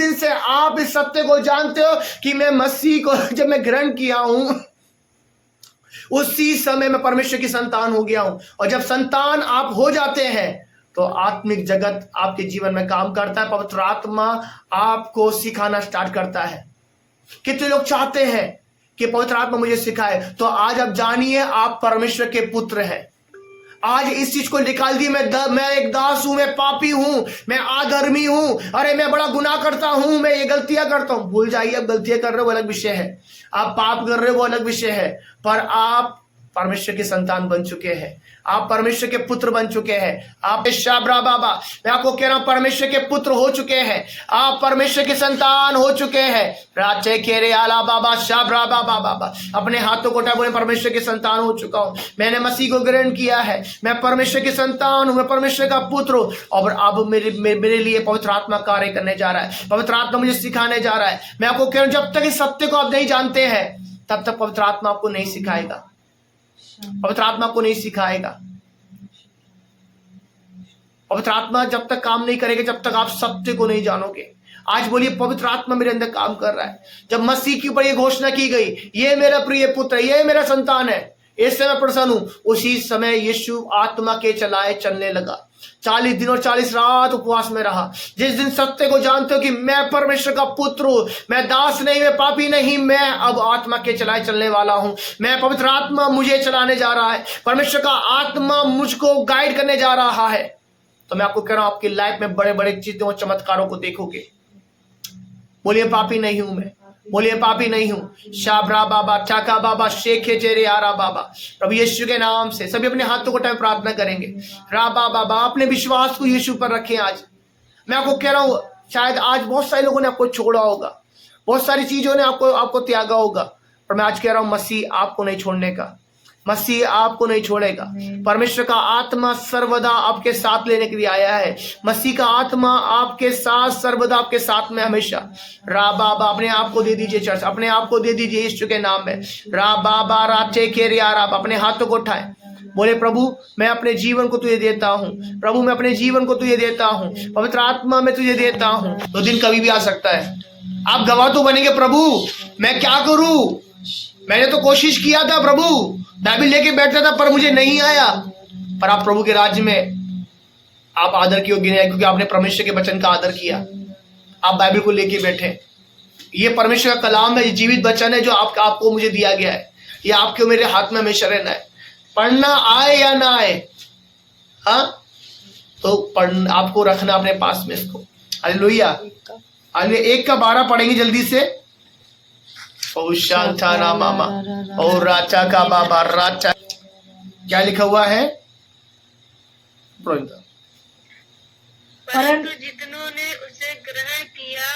दिन से आप इस सत्य को जानते हो कि मैं मसीह को जब मैं ग्रहण किया हूं, उसी समय मैं परमेश्वर की संतान हो गया हूं। और जब संतान आप हो जाते हैं तो आत्मिक जगत आपके जीवन में काम करता है। पवित्र आत्मा आपको सिखाना स्टार्ट करता है। कितने लोग चाहते हैं कि पवित्र आत्मा मुझे सिखाए, तो आज आप जानिए आप परमेश्वर के पुत्र हैं। आज इस चीज को निकाल दी, मैं एक दास हूं, मैं पापी हूं, मैं अधर्मी हूं, अरे मैं बड़ा गुनाह करता हूं, मैं ये गलतियां करता हूं। भूल जाइए, आप गलतियां कर रहे हो वो अलग विषय है, आप पाप कर रहे हो वो अलग विषय है, पर आप परमेश्वर की संतान बन चुके हैं, आप परमेश्वर के पुत्र बन चुके हैं। आप शाब्रा बाबा, मैं आपको कह रहा हूं परमेश्वर के पुत्र हो चुके हैं, आप परमेश्वर की संतान हो चुके हैं। राचे केरे आला बाबा शाब्रा बाबा बाबा, अपने हाथों को उठाए बोले परमेश्वर की संतान हो चुका हूं, मैंने मसीह को ग्रहण किया है, मैं परमेश्वर की संतान हूं, मैं परमेश्वर का पुत्र हूं। और अब मेरे लिए पवित्र आत्मा कार्य करने जा रहा है, पवित्र आत्मा मुझे सिखाने जा रहा है। मैं आपको कह रहा हूं जब तक इस सत्य को आप नहीं जानते हैं तब तक पवित्र आत्मा आपको नहीं सिखाएगा, पवित्र आत्मा को नहीं सिखाएगा। पवित्र आत्मा जब तक काम नहीं करेगा जब तक आप सत्य को नहीं जानोगे। आज बोलिए पवित्र आत्मा मेरे अंदर काम कर रहा है। जब मसीह के ऊपर ये घोषणा की गई, ये मेरा प्रिय पुत्र, ये मेरा संतान है, इससे मैं प्रसन्न हूं, उसी समय यीशु आत्मा के चलाए चलने लगा। 40 दिन और 40 रात उपवास में रहा। जिस दिन सत्य को जानते हो कि मैं परमेश्वर का पुत्र हूं, मैं दास नहीं, मैं पापी नहीं, मैं अब आत्मा के चलाए चलने वाला हूं, मैं पवित्र आत्मा मुझे चलाने जा रहा है, परमेश्वर का आत्मा मुझको गाइड करने जा रहा है, तो मैं आपको कह रहा हूं आपकी लाइफ में बड़े बड़े चीजों और चमत्कारों को देखोगे। बोलिए पापी नहीं हूं मैं, बोलिए पापी नहीं हूं। शाबरा बाबा चाका बाबा शेखे चेरे आरा बाबा, प्रभु यीशु के नाम से सभी अपने हाथों को टाइम प्रार्थना करेंगे। राबा बाबा, अपने विश्वास को यीशु पर रखें। आज मैं आपको कह रहा हूं, शायद आज बहुत सारे लोगों ने आपको छोड़ा होगा, बहुत सारी चीजों ने आपको त्यागा होगा, पर मैं आज कह रहा हूं मसीह आपको नहीं छोड़ने का, मसीह आपको नहीं छोड़ेगा। परमेश्वर का आत्मा सर्वदा आपके साथ लेने के लिए आया है। मसीह का आत्मा आपके साथ सर्वदा आपके साथ में हमेशा। रा बाबा, अपने आप को दे दीजिए चर्च, अपने आप को दे दीजिए यीशु के नाम में। रा बाबा राचे के रिया रा, अपने हाथों को उठाए, बोले प्रभु मैं अपने जीवन को तुझे देता हूं, प्रभु मैं अपने जीवन को तुझे देता हूं, पवित्र आत्मा मैं तुझे देता हूं। तो दिन कभी भी आ सकता है, आप गवाह तो बनेंगे। प्रभु मैं क्या करूं, मैंने तो कोशिश किया था प्रभु, बाइबल लेके बैठता था पर मुझे नहीं आया। पर आप प्रभु के राज्य में आप आदर के योग्य नहीं, क्योंकि आपने परमेश्वर के वचन का आदर किया। आप बाइबल को लेके बैठे, ये परमेश्वर का कलाम है, ये जीवित वचन है जो आपको मुझे दिया गया है, ये आपके मेरे हाथ में हमेशा रहना है। पढ़ना आए या ना आए, हाँ, तो पढ़ना आपको रखना अपने पास में इसको। हालेलुया। 1 का 12 पढ़ेंगे जल्दी से। ओ शांताना मामा और राचा का बाबा राचा, क्या लिखा हुआ है? परंतु जितनों ने उसे ग्रहण किया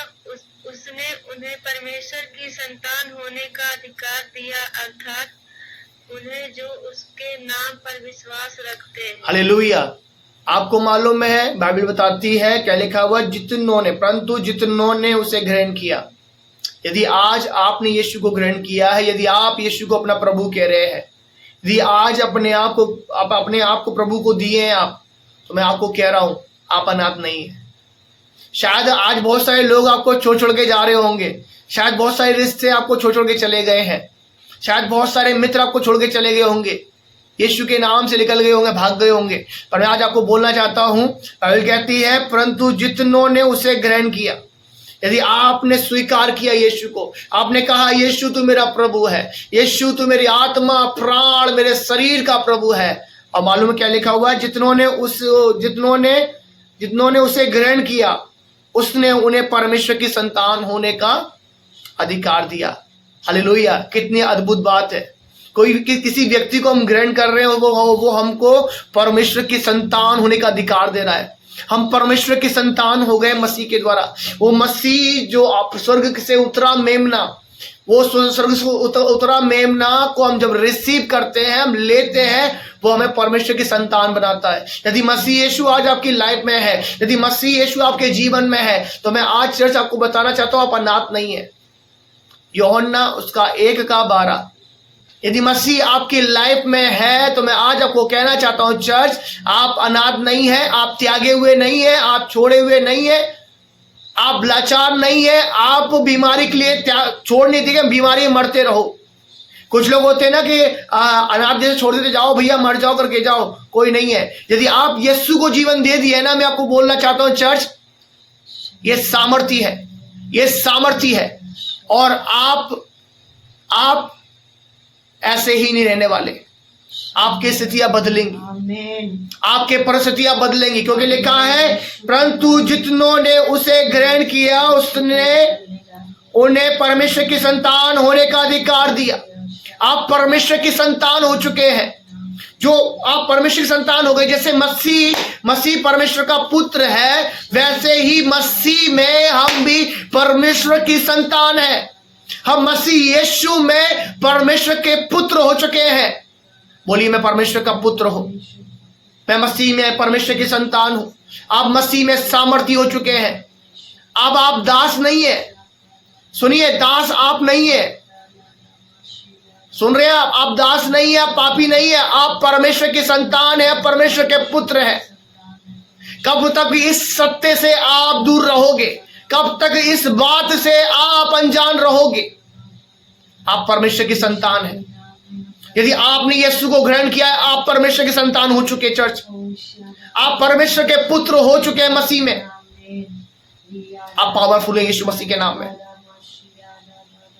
उसने उन्हें परमेश्वर की संतान होने का अधिकार दिया, अर्थात उन्हें जो उसके नाम पर विश्वास रखते हैं। हालेलुया। आपको मालूम है बाइबल बताती है क्या लिखा हुआ? जितनों ने, परंतु जितनों ने उसे ग्रहण किया। यदि आज आपने यीशु को ग्रहण किया है, यदि आप यीशु को अपना प्रभु कह रहे हैं, यदि आज अपने आप को प्रभु को दिए हैं आप, तो मैं आपको कह रहा हूं आप अनाथ नहीं है। शायद आज बहुत सारे लोग आपको छोड़ के जा रहे होंगे, शायद बहुत सारे रिश्ते आपको छोड़ के चले गए हैं, शायद बहुत सारे मित्र आपको छोड़ के चले गए होंगे, यीशु के नाम से निकल गए होंगे, भाग गए होंगे। पर मैं आज आपको बोलना चाहता हूं, बाइबल कहती है परंतु जितनों ने उसे ग्रहण किया। यदि आपने स्वीकार किया यीशु को, आपने कहा यीशु तू मेरा प्रभु है, यीशु तू मेरी आत्मा प्राण मेरे शरीर का प्रभु है, और मालूम क्या लिखा हुआ है? जितनों ने उसे ग्रहण किया उसने उन्हें परमेश्वर की संतान होने का अधिकार दिया। हालेलुया। कितनी अद्भुत बात है। किसी व्यक्ति को हम ग्रहण कर रहे हैं, वो हमको परमेश्वर की संतान होने का अधिकार दे रहा है। हम परमेश्वर की संतान हो गए मसीह के द्वारा। वो मसीह जो स्वर्ग से उतरा मेमना, वो स्वर्ग से उतरा मेमना को हम जब रिसीव करते हैं, हम लेते हैं, वो हमें परमेश्वर की संतान बनाता है। यदि मसीह यीशु आज आपकी लाइफ में है, यदि मसीह यीशु आपके जीवन में है, तो मैं आज चर्च आपको बताना चाहता हूं आप अनाथ नहीं है। यूहन्ना उसका 1 का 12। यदि मसीह आपकी लाइफ में है तो मैं आज आपको कहना चाहता हूं चर्च, आप अनाथ नहीं है, आप त्यागे हुए नहीं है, आप छोड़े हुए नहीं है, आप लाचार नहीं है, आप बीमारी के लिए छोड़ नहीं देंगे, बीमारी में मरते रहो। कुछ लोग होते हैं ना कि अनाथ जैसे छोड़ देते, जाओ भैया मर जाओ करके जाओ, कोई नहीं है। यदि आप यीशु को जीवन दे दिए ना, मैं आपको बोलना चाहता हूं चर्च, ये सामर्थ्य है, ये सामर्थ्य है। और आप ऐसे ही नहीं रहने वाले, आपकी स्थितियां बदलेंगी, आपके परिस्थितियां बदलेंगी, क्योंकि लिखा है परंतु जितनों ने उसे ग्रहण किया उन्हें परमेश्वर की संतान होने का अधिकार दिया। आप परमेश्वर की संतान हो चुके हैं। जो आप परमेश्वर की संतान हो गए, जैसे मसीह परमेश्वर का पुत्र है, वैसे ही मसीह में हम भी परमेश्वर की संतान है। हम मसीह यीशु में परमेश्वर के पुत्र हो चुके हैं। बोलिए मैं परमेश्वर का पुत्र हूं, मैं मसीह में परमेश्वर की संतान हूं। आप मसीह में सामर्थ्य हो चुके हैं। अब आप दास नहीं है। सुनिए, दास आप नहीं है। सुन रहे हैं आप दास नहीं है, आप पापी नहीं है, आप परमेश्वर की संतान है, परमेश्वर के पुत्र है। कब तक इस सत्य से आप दूर रहोगे? कब तक इस बात से आप अनजान रहोगे? आप परमेश्वर की संतान है। यदि आपने यीशु को ग्रहण किया है, आप परमेश्वर की संतान हो चुके। चर्च, आप परमेश्वर के पुत्र हो चुके हैं मसीह में। आप पावरफुल है यीशु मसीह के नाम में।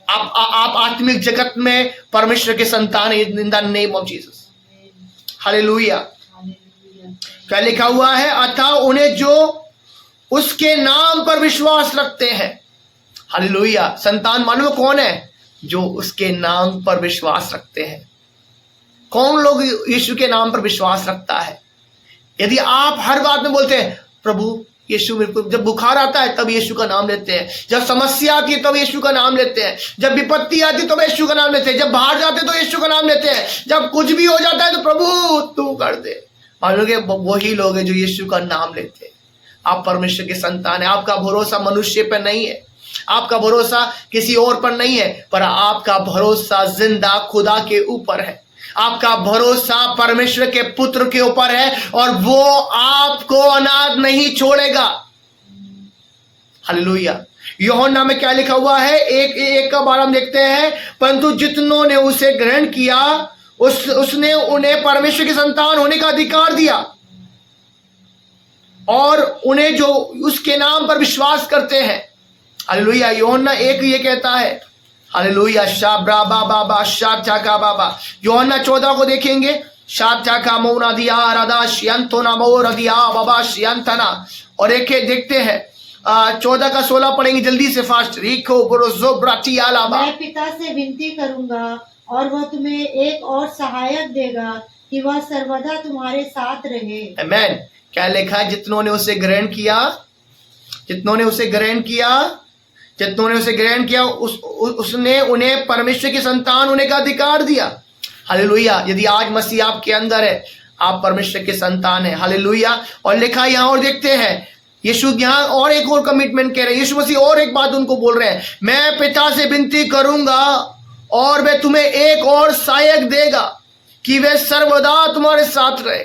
आप आत्मिक जगत में परमेश्वर के संतान in the name of Jesus. Hallelujah. क्या लिखा हुआ है? अतः उन्हें जो उसके नाम पर विश्वास रखते हैं। हालेलुया। संतान मानो कौन है? जो उसके नाम पर विश्वास रखते हैं। कौन लोग यीशु के नाम पर विश्वास रखता है? यदि आप हर बात में बोलते हैं प्रभु यीशु, मेरे को जब बुखार आता है तब यीशु का नाम लेते हैं, जब समस्या आती है तब यीशु का नाम लेते हैं, जब विपत्ति आती है तो यीशु का नाम लेते हैं, जब बाहर जाते तो यीशु का नाम लेते हैं, जब कुछ भी हो जाता है तो प्रभु तू कर दे। मानोगे वही लोग हैं जो यीशु का नाम लेते हैं। आप परमेश्वर के संतान है। आपका भरोसा मनुष्य पर नहीं है, आपका भरोसा किसी और पर नहीं है, पर आपका भरोसा जिंदा खुदा के ऊपर है। आपका भरोसा परमेश्वर के पुत्र के ऊपर है और वो आपको अनाथ नहीं छोड़ेगा। हालेलुया। यूहन्ना में क्या लिखा हुआ है? एक का बार हम देखते हैं, परंतु जितनों ने उसे ग्रहण किया उसने उन्हें परमेश्वर की संतान होने का अधिकार दिया, और उन्हें जो उसके नाम पर विश्वास करते हैं। हालेलुया। यूहन्ना 1 ये कहता है। हालेलुया। शाब्रा बाबा शाब चाका बाबा। यूहन्ना 14 को देखेंगे। शाब चाका मोना दिया राधा शियंतोना मोर दिया बाबा शियंतना। और एक देखते हैं 14 का 16 पढ़ेंगे जल्दी से, फास्ट। रिखो ब्रोजो ब्राची आलाबा। मैं पिता से विनती करूंगा और वह तुम्हें एक और सहायक देगा कि वह सर्वदा तुम्हारे साथ रहे। आमीन। क्या लिखा है? जितनों ने उसे ग्रहण किया, जितनों ने उसे ग्रहण किया, जितनों ने उसे ग्रहण किया उसने उन्हें परमेश्वर की संतान होने का अधिकार दिया। हालेलुया। यदि आज मसीह आपके अंदर है, आप परमेश्वर के संतान है। हालेलुया। और लिखा यहाँ और देखते हैं, यीशु यहाँ और एक और कमिटमेंट कह रहे हैं। यीशु मसीह और एक बात उनको बोल रहे हैं, मैं पिता से विनती करूंगा और वह तुम्हें एक और सहायक देगा कि वह सर्वदा तुम्हारे साथ रहे।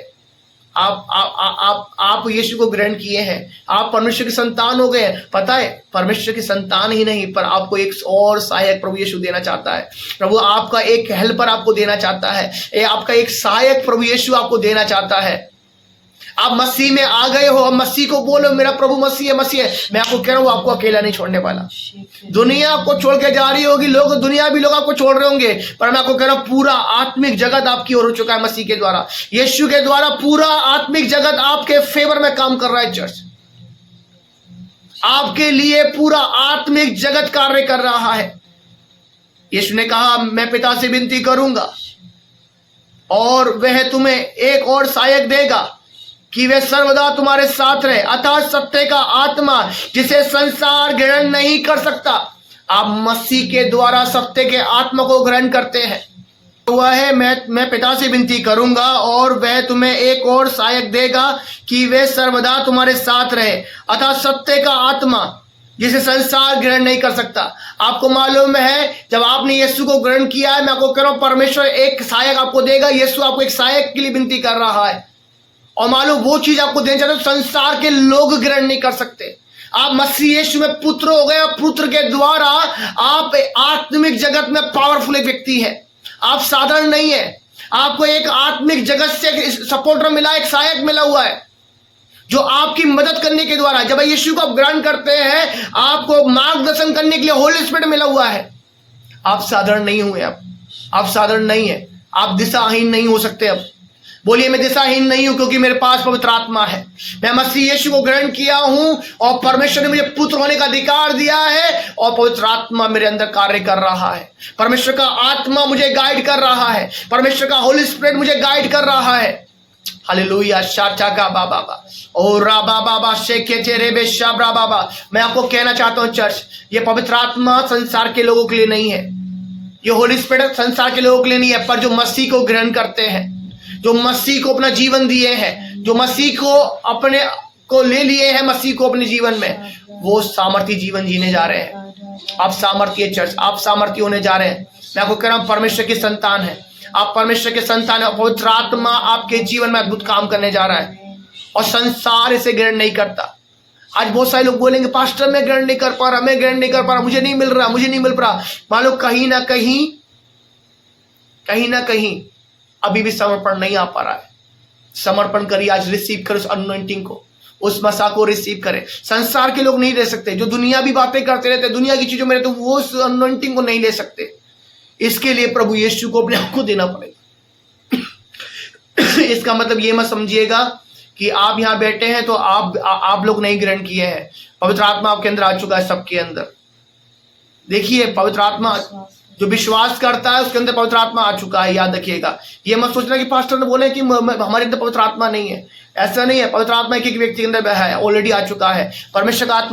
आप यीशु को ग्रहण किए हैं, आप परमेश्वर की संतान हो गए हैं। पता है, परमेश्वर की संतान ही नहीं, पर आपको एक और सहायक प्रभु यीशु देना चाहता है। प्रभु आपका एक हेल्पर आपको देना चाहता है, आपका एक सहायक प्रभु यीशु आपको देना चाहता है। आप मसीह में आ गए हो, अब मसीह को बोलो मेरा प्रभु मसीह है, मसीह है। मैं आपको कह रहा हूँ, आपको अकेला नहीं छोड़ने वाला। दुनिया आपको छोड़ के जा रही होगी, लोग दुनिया भी लोग आपको छोड़ रहे होंगे, पर मैं आपको कह रहा हूँ पूरा आत्मिक जगत आपकी ओर हो चुका है मसीह के द्वारा। यीशु के द्वारा पूरा आत्मिक जगत आपके फेवर में काम कर रहा है। चर्च, आपके लिए पूरा आत्मिक जगत कार्य कर रहा है। यीशु ने कहा मैं पिता से विनती करूंगा और वह तुम्हें एक और सहायक देगा कि वे सर्वदा तुम्हारे साथ रहे, अर्थात सत्य का आत्मा जिसे संसार ग्रहण नहीं कर सकता। आप मसीह के द्वारा सत्य के आत्मा को ग्रहण करते हैं। हुआ है मैं पिता से विनती करूंगा और वह तुम्हें एक और सहायक देगा कि वे सर्वदा तुम्हारे साथ रहे, अर्थात सत्य का आत्मा जिसे संसार ग्रहण नहीं कर सकता। आपको मालूम है जब आपने यीशु को ग्रहण किया है, मैं आपको कह रहा हूं परमेश्वर एक सहायक आपको देगा। यीशु आपको एक सहायक के लिए विनती कर रहा है और मालूम वो चीज आपको देना चाहते संसार के लोग ग्रहण नहीं कर सकते। आप मसीह यीशु में पुत्र हो गए और पुत्र के द्वारा आप आत्मिक जगत में पावरफुल एक व्यक्ति है। आप साधारण नहीं है। आपको एक आत्मिक जगत से एक सपोर्टर मिला, एक सहायक मिला हुआ है जो आपकी मदद करने के द्वारा, जब यीशु को आप ग्रहण करते हैं, आपको मार्गदर्शन करने के लिए होली स्पिरिट मिला हुआ है। आप साधारण नहीं हुए। आप साधारण नहीं है। आप दिशाहीन नहीं हो सकते। अब बोलिए, मैं दिशाहीन नहीं हूं क्योंकि मेरे पास पवित्र आत्मा है। मैं मसीह यीशु को ग्रहण किया हूं और परमेश्वर ने मुझे पुत्र होने का अधिकार दिया है और पवित्र आत्मा मेरे अंदर कार्य कर रहा है। परमेश्वर का आत्मा मुझे गाइड कर रहा है। परमेश्वर का होली स्पिरिट मुझे गाइड कर रहा है। हालेलुया। शाचा का बाबा और राबा बाबा शेखे चेरे बे शाबरा बाबा। मैं आपको कहना चाहता हूं चर्च, ये पवित्र आत्मा संसार के लोगों के लिए नहीं है। ये होली स्पिरिट संसार के लोगों के लिए नहीं है, पर जो मसीह को ग्रहण करते हैं, जो मसीह को अपना जीवन दिए हैं, जो मसीह को अपने को ले लिए हैं, मसीह को अपने जीवन में, वो सामर्थ्य जीवन जीने जा रहे हैं। आप सामर्थ्य चर्च, आप सामर्थ्य होने जा रहे हैं। मैं आपको कह रहा हूं, परमेश्वर की संतान है। आप परमेश्वर के संतान है। पवित्र आत्मा आपके जीवन में अद्भुत काम करने जा रहा है और संसार इसे ग्रहण नहीं करता। आज बहुत सारे लोग बोलेंगे, पास्टर मैं ग्रहण नहीं कर पा रहा, मैं ग्रहण नहीं कर पा रहा, मुझे नहीं मिल रहा, मुझे नहीं मिल रहा। मान लो कहीं ना कहीं अभी भी समर्पण नहीं आ पा रहा है। समर्पण करिए, आज रिसीव करो उस अनॉइंटिंग को, उस मसा को रिसीव करें। संसार के लोग नहीं ले सकते, जो दुनिया भी बातें करते रहते, दुनिया की चीजों में रहते, वो उस अनॉइंटिंग को नहीं ले सकते। इसके लिए प्रभु यीशु को अपने आप को देना पड़ेगा। इसका मतलब ये मत समझिएगा कि आप यहां बैठे हैं तो आप लोग नहीं ग्रहण किए हैं। पवित्र आत्मा आपके अंदर आ चुका है, सबके अंदर। देखिए, पवित्र आत्मा जो विश्वास करता है उसके अंदर पवित्र आत्मा आ चुका है। याद रखिएगा, ये मत सोचना कि पास्टर ने बोले कि हमारे अंदर पवित्र आत्मा नहीं है। ऐसा नहीं है। पवित्र आत्मा एक एक व्यक्ति के अंदर है, ऑलरेडी आ चुका है। परमेश्वर का आत्मा